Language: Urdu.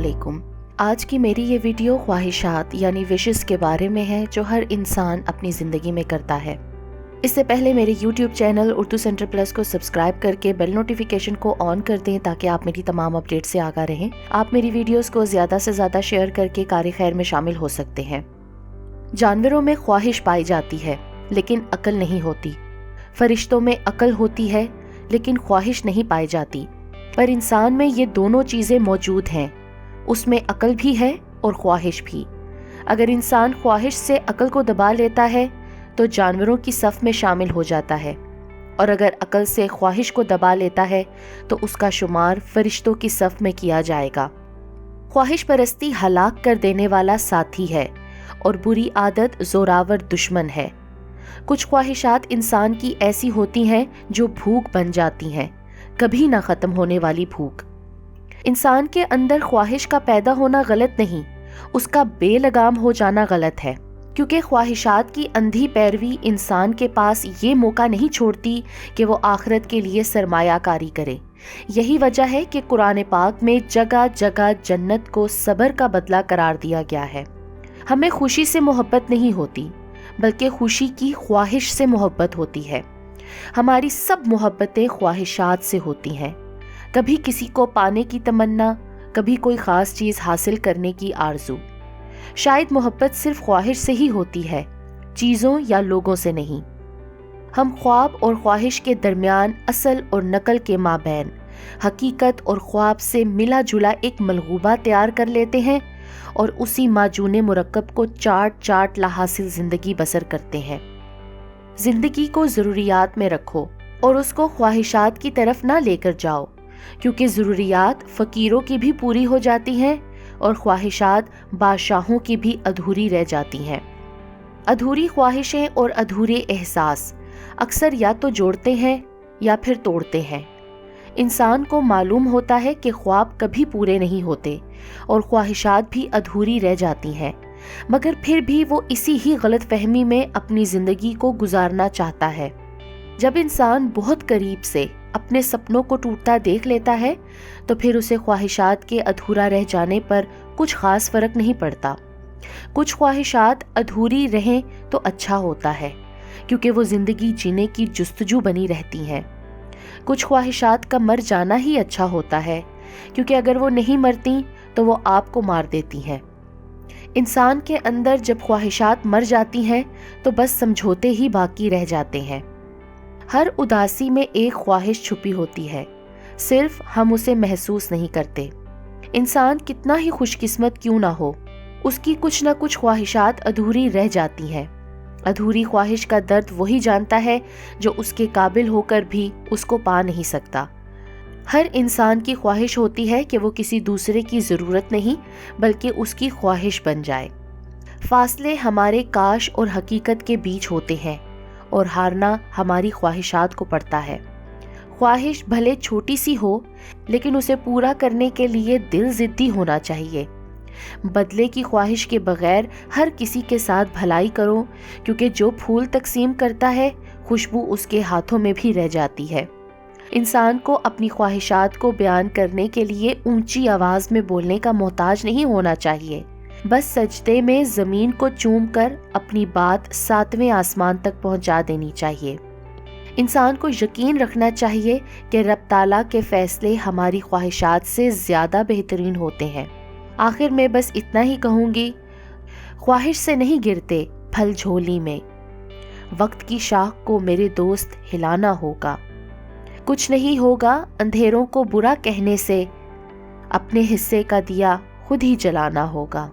علیکم۔ آج کی میری یہ ویڈیو خواہشات یعنی وشز کے بارے میں ہے جو ہر انسان اپنی زندگی میں کرتا ہے۔ اس سے پہلے میرے YouTube channel Urdu centre plus کو سبسکرائب کر کے بیل نوٹیفیکیشن کو آن کر دیں تاکہ آپ میری تمام اپڈیٹ سے آگاہ رہیں۔ آپ میری ویڈیوز کو زیادہ سے زیادہ شیئر کر کے کار خیر میں شامل ہو سکتے ہیں۔ جانوروں میں خواہش پائی جاتی ہے لیکن عقل نہیں ہوتی۔ فرشتوں میں عقل ہوتی ہے لیکن خواہش نہیں پائی جاتی، پر انسان میں یہ دونوں چیزیں موجود ہیں، اس میں عقل بھی ہے اور خواہش بھی۔ اگر انسان خواہش سے عقل کو دبا لیتا ہے تو جانوروں کی صف میں شامل ہو جاتا ہے، اور اگر عقل سے خواہش کو دبا لیتا ہے تو اس کا شمار فرشتوں کی صف میں کیا جائے گا۔ خواہش پرستی ہلاک کر دینے والا ساتھی ہے اور بری عادت زوراور دشمن ہے۔ کچھ خواہشات انسان کی ایسی ہوتی ہیں جو بھوک بن جاتی ہیں، کبھی نہ ختم ہونے والی بھوک۔ انسان کے اندر خواہش کا پیدا ہونا غلط نہیں، اس کا بے لگام ہو جانا غلط ہے، کیونکہ خواہشات کی اندھی پیروی انسان کے پاس یہ موقع نہیں چھوڑتی کہ وہ آخرت کے لیے سرمایہ کاری کرے۔ یہی وجہ ہے کہ قرآن پاک میں جگہ جگہ جنت کو صبر کا بدلہ قرار دیا گیا ہے۔ ہمیں خوشی سے محبت نہیں ہوتی بلکہ خوشی کی خواہش سے محبت ہوتی ہے۔ ہماری سب محبتیں خواہشات سے ہوتی ہیں، کبھی کسی کو پانے کی تمنا، کبھی کوئی خاص چیز حاصل کرنے کی آرزو۔ شاید محبت صرف خواہش سے ہی ہوتی ہے، چیزوں یا لوگوں سے نہیں۔ ہم خواب اور خواہش کے درمیان اصل اور نقل کے مابین حقیقت اور خواب سے ملا جلا ایک ملغوبہ تیار کر لیتے ہیں اور اسی معجون مرکب کو چاٹ چاٹ لا حاصل زندگی بسر کرتے ہیں۔ زندگی کو ضروریات میں رکھو اور اس کو خواہشات کی طرف نہ لے کر جاؤ، کیونکہ ضروریات فقیروں کی بھی پوری ہو جاتی ہیں اور خواہشات بادشاہوں کی بھی ادھوری رہ جاتی ہیں۔ ادھوری خواہشیں اور ادھورے احساس اکثر یا تو جوڑتے ہیں یا پھر توڑتے ہیں۔ انسان کو معلوم ہوتا ہے کہ خواب کبھی پورے نہیں ہوتے اور خواہشات بھی ادھوری رہ جاتی ہیں، مگر پھر بھی وہ اسی ہی غلط فہمی میں اپنی زندگی کو گزارنا چاہتا ہے۔ جب انسان بہت قریب سے اپنے سپنوں کو ٹوٹتا دیکھ لیتا ہے تو پھر اسے خواہشات کے ادھورا رہ جانے پر کچھ خاص فرق نہیں پڑتا۔ کچھ خواہشات ادھوری رہیں تو اچھا ہوتا ہے، کیونکہ وہ زندگی جینے کی جستجو بنی رہتی ہیں۔ کچھ خواہشات کا مر جانا ہی اچھا ہوتا ہے، کیونکہ اگر وہ نہیں مرتی تو وہ آپ کو مار دیتی ہیں۔ انسان کے اندر جب خواہشات مر جاتی ہیں تو بس سمجھوتے ہی باقی رہ جاتے ہیں۔ ہر اداسی میں ایک خواہش چھپی ہوتی ہے، صرف ہم اسے محسوس نہیں کرتے۔ انسان کتنا ہی خوش قسمت کیوں نہ ہو، اس کی کچھ نہ کچھ خواہشات ادھوری رہ جاتی ہیں۔ ادھوری خواہش کا درد وہی جانتا ہے جو اس کے قابل ہو کر بھی اس کو پا نہیں سکتا۔ ہر انسان کی خواہش ہوتی ہے کہ وہ کسی دوسرے کی ضرورت نہیں بلکہ اس کی خواہش بن جائے۔ فاصلے ہمارے کاش اور حقیقت کے بیچ ہوتے ہیں اور ہارنا ہماری خواہشات کو پڑتا ہے۔ خواہش بھلے چھوٹی سی ہو لیکن اسے پورا کرنے کے لیے دل ضدی ہونا چاہیے۔ بدلے کی خواہش کے بغیر ہر کسی کے ساتھ بھلائی کرو، کیونکہ جو پھول تقسیم کرتا ہے خوشبو اس کے ہاتھوں میں بھی رہ جاتی ہے۔ انسان کو اپنی خواہشات کو بیان کرنے کے لیے اونچی آواز میں بولنے کا محتاج نہیں ہونا چاہیے، بس سجدے میں زمین کو چوم کر اپنی بات 7ویں آسمان تک پہنچا دینی چاہیے۔ انسان کو یقین رکھنا چاہیے کہ رب تعالیٰ کے فیصلے ہماری خواہشات سے زیادہ بہترین ہوتے ہیں۔ آخر میں بس اتنا ہی کہوں گی، خواہش سے نہیں گرتے پھل جھولی میں، وقت کی شاخ کو میرے دوست ہلانا ہوگا۔ کچھ نہیں ہوگا اندھیروں کو برا کہنے سے، اپنے حصے کا دیا خود ہی جلانا ہوگا۔